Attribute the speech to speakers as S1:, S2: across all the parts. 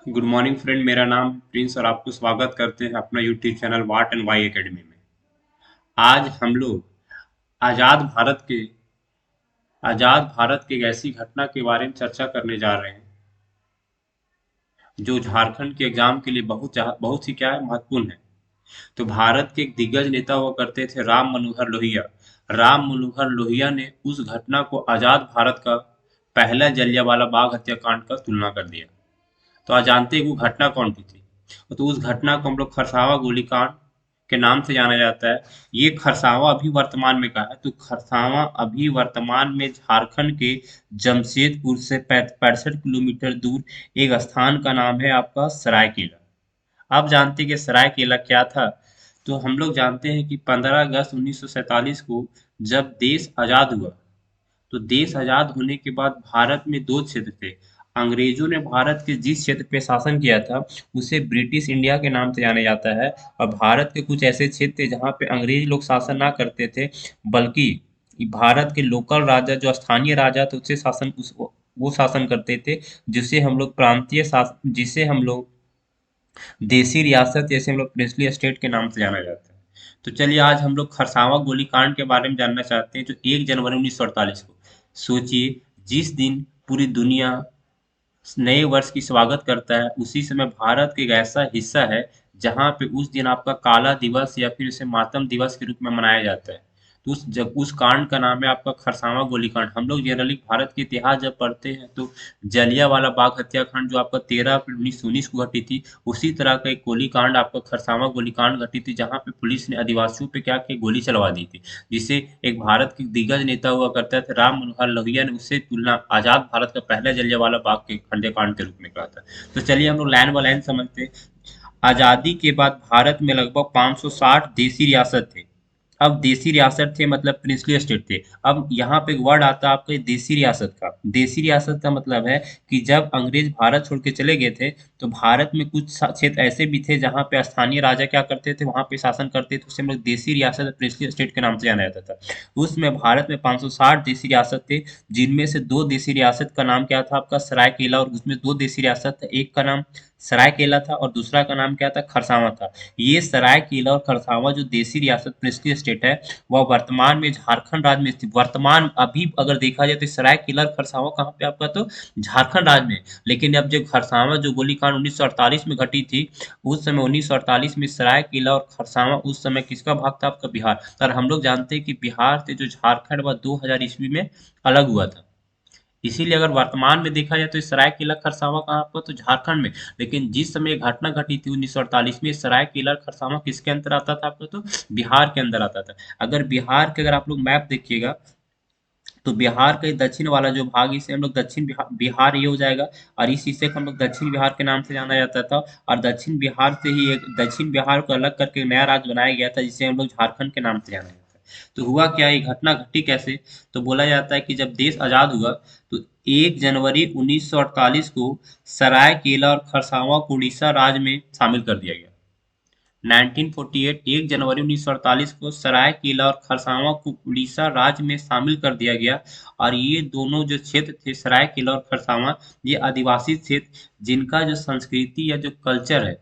S1: Good morning friend. मेरा नाम Prince और आपको स्वागत करते हैं अपना YouTube channel What and Why Academy में। आज हम लोग आज़ाद भारत के आज़ाद भारत की एक ऐसी घटना के बारे में चर्चा करने जा रहे हैं जो झारखंड के एग्जाम के लिए बहुत ही क्या है महत्वपूर्ण है। तो भारत के एक दिग्गज नेता हुआ करते थे राम मनोहर लोहिया। राम मनोहर लोहिया ने उस घटना को आज़ाद भारत का पहला जलियांवाला बाग हत्याकांड का तुलना कर दिया। तो आज जानते हैं वो घटना कौन सी थी। तो उस घटना को हम लोग खरसावा गोलीकांड के नाम से जाना जाता है। ये खरसावा अभी वर्तमान में कहाँ है, तो खरसावा अभी वर्तमान में झारखंड के जमशेदपुर से 65 किलोमीटर दूर एक स्थान का नाम है आपका सरायकेला। आप जानते हैं कि सरायकेला क्या था। तो हम लोग जानते हैं कि 15 अगस्त 1947 को जब देश आज़ाद हुआ, तो देश आजाद होने के बाद भारत में दो क्षेत्र थे। अंग्रेजों ने भारत के जिस क्षेत्र पे शासन किया था उसे ब्रिटिश इंडिया के नाम से जाना जाता है। और भारत के कुछ ऐसे क्षेत्र थे जहाँ पे अंग्रेज लोग शासन ना करते थे, बल्कि भारत के लोकल राजा जो स्थानीय राजा थे उससे शासन उस वो शासन करते थे, जिसे हम लोग प्रांतीय शासन, जिसे हम लोग देसी रियासत, जैसे हम लोग प्रिंसली स्टेट के नाम से जाना जाता है। तो चलिए आज हम लोग खरसावां गोलीकांड के बारे में जानना चाहते हैं, जो 1 जनवरी 1948 को, सोचिए, जिस दिन पूरी दुनिया नए वर्ष की स्वागत करता है, उसी समय भारत का एक ऐसा हिस्सा है जहाँ पे उस दिन आपका काला दिवस या फिर उसे मातम दिवस के रूप में मनाया जाता है। तो उस कांड का नाम है आपका खरसावां गोलीकांड। हम लोग जनरली भारत के इतिहास जब पढ़ते हैं तो जलियांवाला बाग हत्याकांड जो आपका 13 अप्रैल 1919 को घटी थी, उसी तरह का एक गोलीकांड आपका खरसावां गोलीकांड घटी थी, जहाँ पे पुलिस ने आदिवासियों पे क्या किया, गोली चलवा दी थी, जिसे एक भारत के दिग्गज नेता हुआ करता था राम मनोहर लोहिया ने उससे तुलना आजाद भारत का पहला जलियांवाला बाग के हत्याकांड के रूप में कहा था। तो चलिए हम लोग लाइन बाय लाइन समझते हैं। आजादी के बाद भारत में लगभग 560 देसी रियासत थे। अब देसी रियासत थे मतलब प्रिंसली स्टेट थे। अब यहाँ पे एक वर्ड आता है आपका देसी रियासत का। देसी रियासत का मतलब है कि जब अंग्रेज भारत छोड़ के चले गए थे, तो भारत में कुछ क्षेत्र ऐसे भी थे जहाँ पे स्थानीय राजा क्या करते थे, वहाँ पे शासन करते थे, उसे हम लोग देसी रियासत प्रिंसली स्टेट के नाम से जाना जाता था। उसमें भारत में 560 देसी रियासत थे, जिनमें से दो देसी रियासत का नाम क्या था आपका सरायकेला, और उसमें दो देसी रियासत था, एक का नाम सरायकेला था और दूसरा का नाम क्या था, खरसावां था। ये सरायकेला और खरसावां जो देसी रियासत प्रिंसली स्टेट है, वह वर्तमान में झारखंड राज्य में स्थित, वर्तमान अभी अगर देखा जाए तो सरायकेला और खरसावां कहाँ पे आपका, तो झारखंड राज्य में। लेकिन अब जो खरसावां जो गोलीकांड 1948 में घटी थी, उस समय 1948 में सरायकेला और खरसावां उस समय किसका भाग था, आपका बिहार। और हम लोग जानते हैं कि बिहार से जो झारखंड वह 2000 ईस्वी में अलग हुआ था। इसीलिए अगर वर्तमान में देखा जाए तो ये सरायकेला खरसावां कहाँ आपका, तो झारखंड में। लेकिन जिस समय ये घटना घटी थी 1948 में, सरायकेला खरसावां किसके अंदर आता था आपका, तो बिहार के अंदर आता था। अगर बिहार के, अगर आप लोग मैप देखिएगा, तो बिहार का दक्षिण वाला जो भाग, इसे हम लोग दक्षिण बिहार ये हो जाएगा। और इस हिस्से को हम लोग दक्षिण बिहार के नाम से जाना जाता था। और दक्षिण बिहार से ही एक दक्षिण बिहार को अलग करके नया राज्य बनाया गया था, जिसे हम लोग झारखंड के नाम से जाना जाता है। तो हुआ क्या, ये घटना घटी कैसे, तो बोला जाता है कि जब देश आजाद हुआ, तो 1 जनवरी 1948 को सरायकेला और खरसावां को उड़ीसा राज्य में शामिल कर दिया गया। 1948 1 जनवरी 1948 को सरायकेला और खरसावां को उड़ीसा राज्य में शामिल कर दिया गया। और ये दोनों जो क्षेत्र थे सरायकेला और खरसावां, ये आदिवासी क्षेत्र, जिनका जो संस्कृति या जो कल्चर है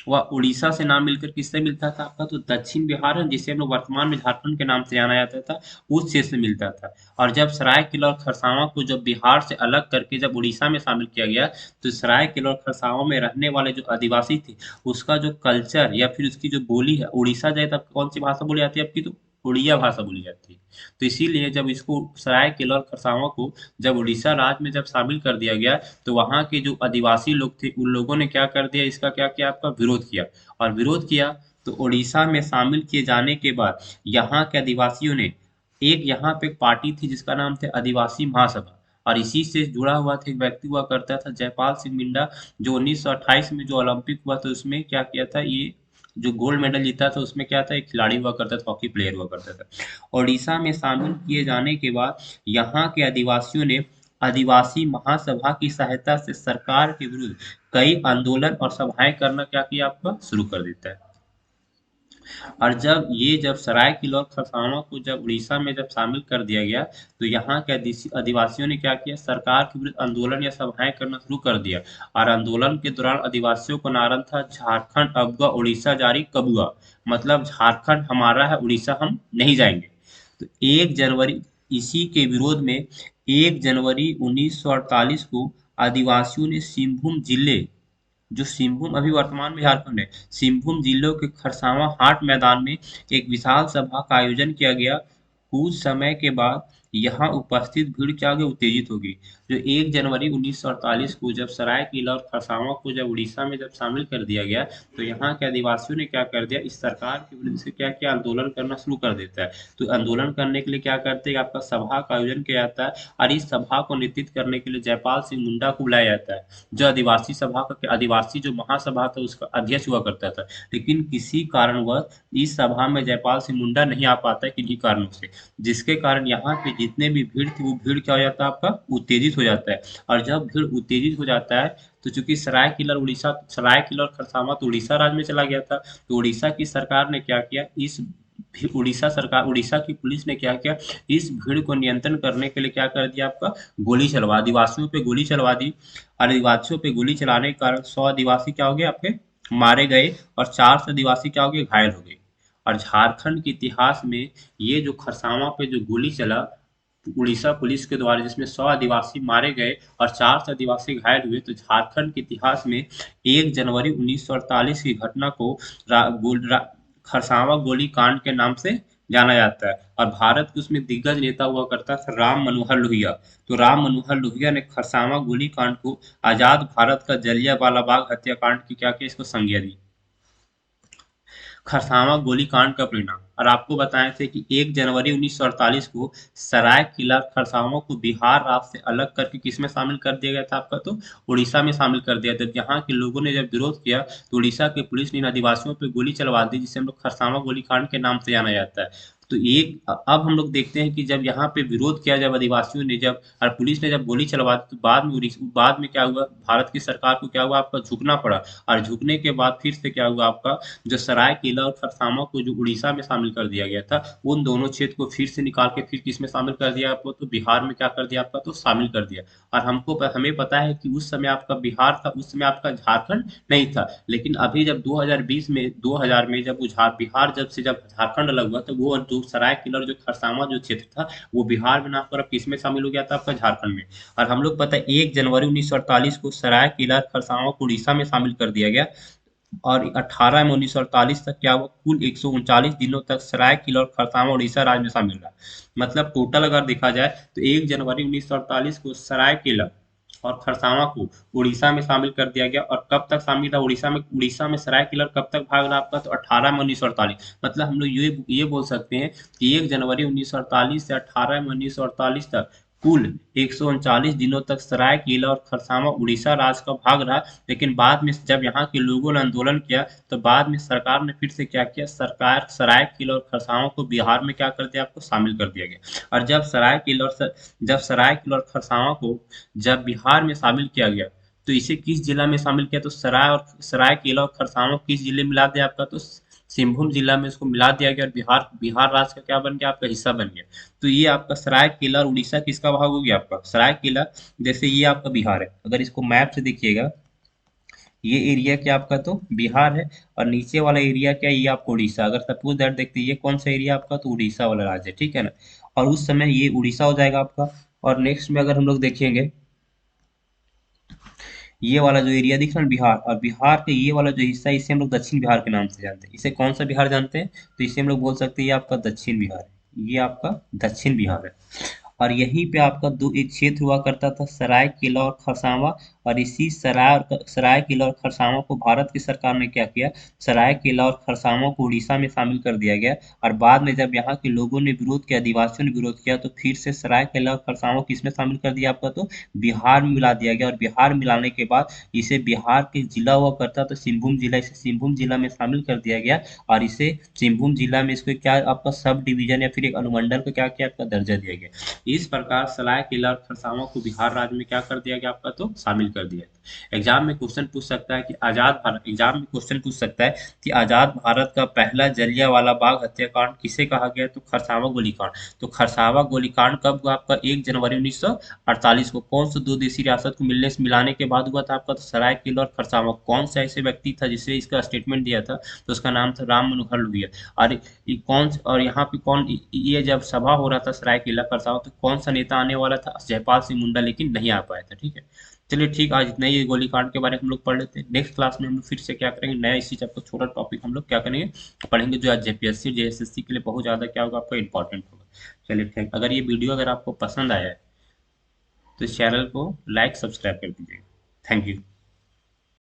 S1: वह उड़ीसा से ना मिलकर किससे मिलता था आपका, तो दक्षिण बिहार है, जिसे हम लोग वर्तमान में झारखंड के नाम से जाना जाता था, उस क्षेत्र से मिलता था। और जब सरायकेला और खरसावां को जब बिहार से अलग करके जब उड़ीसा में शामिल किया गया, तो सरायकेला और खरसावां में रहने वाले जो आदिवासी थे, उसका जो कल्चर या फिर उसकी जो बोली है, उड़ीसा जाए तब कौन सी भाषा बोली जाती है आपकी, तो उड़िया भाषा बोली जाती है। तो इसीलिए जब इसको सरायकेला और खरसावां को जब उड़ीसा राज्य में जब शामिल कर दिया गया, तो वहाँ के जो आदिवासी लोग थे उन लोगों ने क्या कर दिया, इसका क्या किया, आपका विरोध किया। और विरोध किया तो उड़ीसा में शामिल किए जाने के बाद यहाँ के आदिवासियों ने, एक यहाँ पे एक पार्टी थी जिसका नाम था आदिवासी महासभा, और इसी से जुड़ा हुआ था एक व्यक्ति हुआ करता था जयपाल सिंह मिंडा, जो 1928 में जो ओलंपिक हुआ था उसमें क्या किया था, ये जो गोल्ड मेडल जीता था उसमें क्या था, एक खिलाड़ी हुआ करता था, हॉकी प्लेयर हुआ करता था। ओडिशा में शामिल किए जाने के बाद यहाँ के आदिवासियों ने आदिवासी महासभा की सहायता से सरकार के विरुद्ध कई आंदोलन और सभाएं करना क्या किया आपका, शुरू कर देता है। और जब सरायकेला और खरसावां को जब उड़ीसा में जब शामिल कर दिया गया, तो यहाँ के आदिवासियों ने क्या किया, सरकार के विरुद्ध आंदोलन या सभाएं करना शुरू कर दिया। और आंदोलन के दौरान आदिवासियों को नारा था, झारखंड अबुआ उड़ीसा जारी कबुआ, मतलब झारखंड हमारा है, उड़ीसा हम नहीं जाएंगे। तो 1 जनवरी, इसी के विरोध में 1 जनवरी 1948 को आदिवासियों ने सिंहभूम जिले, जो सिंहभूम अभी वर्तमान में झारखंड है, सिंहभूम जिलों के खरसावां हाट मैदान में एक विशाल सभा का आयोजन किया गया। कुछ समय के बाद यहाँ उपस्थित भीड़ क्या होगी, उत्तेजित होगी। जो 1 जनवरी 1948 को जब सरायकेला और खरसावां को जब उड़ीसा में जब शामिल कर दिया गया, तो यहाँ के आदिवासियों ने क्या कर दिया, इस सरकार के विरुद्ध से क्या किया, आंदोलन करना शुरू कर देता है। तो आंदोलन करने के लिए क्या करते हैं, आपका सभा का आयोजन किया जाता है, और इस सभा को नेतृत्व करने के लिए जयपाल सिंह मुंडा को बुलाया जाता है, जो आदिवासी जो महासभा था उसका अध्यक्ष हुआ करता था। लेकिन किसी कारणवश इस सभा में जयपाल सिंह मुंडा नहीं आ पाता है, किन्हीं कारणों से, जिसके कारण यहाँ पे जितने भी भीड़ थी, वो भीड़ क्या हो जाता है, आपका उत्तेजित हो जाता है। और जब भीड़ उत्तेजित हो जाता है, तो चूंकि सरायकेला और खरसावां तो उड़ीसा राज्य में चला गया था, तो उड़ीसा की सरकार ने क्या किया, उड़ीसा की पुलिस ने क्या किया, इस भीड़ को नियंत्रण करने के लिए क्या कर दिया, आपका गोली चलवा, आदिवासियों पे गोली चलवा दी। और आदिवासियों पे गोली चलाने के कारण 100 आदिवासी क्या हो गए, आपके मारे गए, और 400 आदिवासी क्या हो गए, घायल हो गए। और झारखंड के इतिहास में ये जो खरसावां पे जो गोली चला उड़ीसा पुलिस के द्वारा, जिसमें 100 आदिवासी मारे गए और 400 आदिवासी घायल हुए, तो झारखंड के इतिहास में 1 जनवरी 1948 की घटना को खरसावां गोली कांड के नाम से जाना जाता है। और भारत के उसमें दिग्गज नेता हुआ करता था राम मनोहर लोहिया। तो राम मनोहर लोहिया ने खरसावां गोली कांड को आजाद भारत का जलियांवाला बाग हत्याकांड की क्या किया, इसको संज्ञा दी। खरसावां गोलीकांड का परिणाम, और आपको बताए थे कि 1 जनवरी 1948 को सरायकेला खरसावां को बिहार राज्य से अलग करके किसमें शामिल कर दिया गया था, आपका तो उड़ीसा में शामिल कर दिया था। यहाँ के लोगों ने जब विरोध किया, तो उड़ीसा की पुलिस ने इन आदिवासियों पर गोली चलवा दी, जिसे हम लोग खरसावां गोलीकांड के नाम से जाना जाता है। तो अब हम लोग देखते हैं कि जब यहाँ पे विरोध किया, जब आदिवासियों ने जब और पुलिस ने जब गोली चलवा दी, तो बाद में क्या हुआ, भारत की सरकार को क्या हुआ, आपका झुकना पड़ा। और झुकने के बाद फिर से क्या हुआ, आपका जो सरायकेला और खरसावां को जो उड़ीसा में शामिल कर दिया गया था, उन दोनों क्षेत्र को फिर से निकाल के फिर किस में शामिल कर दिया, आपको तो बिहार में क्या कर दिया, आपका तो शामिल कर दिया। और हमें पता है कि उस समय आपका बिहार था, उस समय आपका झारखंड नहीं था। लेकिन अभी जब 2000 में जब बिहार जब झारखंड अलग हुआ, तो वो जो सरायकेला और जो खरसावां जो क्षेत्र था, वो बिहार में ना होकर अब किस में शामिल हो गया था, आपका झारखंड में। और हम लोग पता है 1 जनवरी 1948 को सरायकेला खरसावां को उड़ीसा में शामिल कर दिया गया। और 18 में 1948 तक क्या हुआ, कुल 139 दिनों तक सरायकेला और खरसावां उड़ीसा राज्य में शामिल रहा। मतलब टोटल अगर देखा जाए, तो 1 जनवरी 1948 को सरायकेला और खरसावां को उड़ीसा में शामिल कर दिया गया। और कब तक शामिल रहा उड़ीसा में सरायकेला कब तक भाग रहा, आपका तो 18 में 1948। मतलब हम लोग ये बोल सकते हैं कि 1 जनवरी 1948 से 18 में 1948 तक कुल 139 दिनों तक सरायकेला और खरसावां उड़ीसा राज्य का भाग रहा। लेकिन बाद में जब यहाँ के लोगों ने आंदोलन किया, तो बाद में सरकार ने फिर से क्या किया, सरकार सरायकेला और खरसावां को बिहार में क्या कर दिया, आपको शामिल कर दिया गया। और जब सरायकेला और खरसावां को जब बिहार में शामिल किया गया, तो इसे किस जिला में शामिल किया, तो सरायकेला और खरसावां किस जिले में मिला दिया, आपका तो सिंहभूम जिला में इसको मिला दिया गया, और बिहार बिहार राज्य का क्या बन गया, आपका हिस्सा बन गया। तो ये आपका सरायकेला और उड़ीसा किसका भाग हो गया, आपका सरायकेला, जैसे ये आपका बिहार है, अगर इसको मैप से देखिएगा, ये एरिया क्या आपका तो बिहार है, और नीचे वाला एरिया क्या है, ये आपको उड़ीसा। अगर सपोज दैट देखते हैं, ये कौन सा एरिया आपका, तो उड़ीसा वाला राज्य है, ठीक है ना। और उस समय ये उड़ीसा हो जाएगा आपका। और नेक्स्ट में अगर हम लोग देखेंगे, ये वाला जो एरिया दिख रहा है बिहार, और बिहार के ये वाला जो हिस्सा है, इसे हम लोग दक्षिण बिहार के नाम से जानते हैं। इसे कौन सा बिहार जानते हैं, तो इसे हम लोग बोल सकते हैं ये आपका दक्षिण बिहार है, ये आपका दक्षिण बिहार है। और यहीं पे आपका एक क्षेत्र हुआ करता था सरायकेला और खरसावां। और इसी सरायकेला और खरसावां को भारत की सरकार ने क्या किया, सरायकेला और खरसावां को उड़ीसा में शामिल कर दिया गया। और बाद में जब यहाँ के लोगों ने विरोध किया, आदिवासियों ने विरोध किया, तो फिर से सरायकेला और खरसावां किसमें शामिल कर दिया, आपका तो बिहार में मिला दिया गया। और बिहार मिलाने के बाद इसे बिहार के जिला हुआ करता था सिंहभूम जिला, इसे सिंहभूम जिला में शामिल कर दिया गया। और इसे सिंहभूम जिला में इसको क्या आपका सब डिवीजन या फिर एक अनुमंडल को क्या किया, आपका दर्जा दिया गया। इस प्रकार सरायकेला और खरसावां को बिहार राज्य में क्या कर दिया गया, आपका तो शामिल कर दिया था। एग्जाम में क्वेश्चन पूछ सकता है कि आजाद भारत एग्जाम में क्वेश्चन पूछ सकता है कि आजाद भारत का पहला जलियांवाला बाग हत्याकांड किसे कहा गया, तो खरसावा गोलीकांड। तो खरसावा गोलीकांड कब हुआ आपका, 1 जनवरी 1948 को। कौन सा दो देशी रियासत को मिलाने के बाद हुआ था आपका, तो सरायकेला और खरसावा। कौन सा ऐसे व्यक्ति था जिसने इसका स्टेटमेंट दिया था, तो उसका नाम था राम मनोहर लोहिया। और और यहाँ पे ये जब सभा हो रहा था सरायकेला खरसावा, तो कौन सा नेता आने वाला था, जयपाल सिंह मुंडा, लेकिन नहीं आ पाया था। ठीक है, चलिए ठीक, आज इतना ही गोलीकांड के बारे में हम लोग पढ़ लेते हैं। नेक्स्ट क्लास में हम लोग फिर से क्या करेंगे, नया इसी चैप्टर छोटा टॉपिक हम लोग क्या करेंगे, पढ़ेंगे, जो आज जेपीएससी जेएसएससी के लिए बहुत ज़्यादा क्या होगा आपका इंपॉर्टेंट होगा। चलिए ठीक, अगर ये वीडियो अगर आपको पसंद आया है तो इस चैनल को लाइक सब्सक्राइब कर दीजिएगा। Thank you.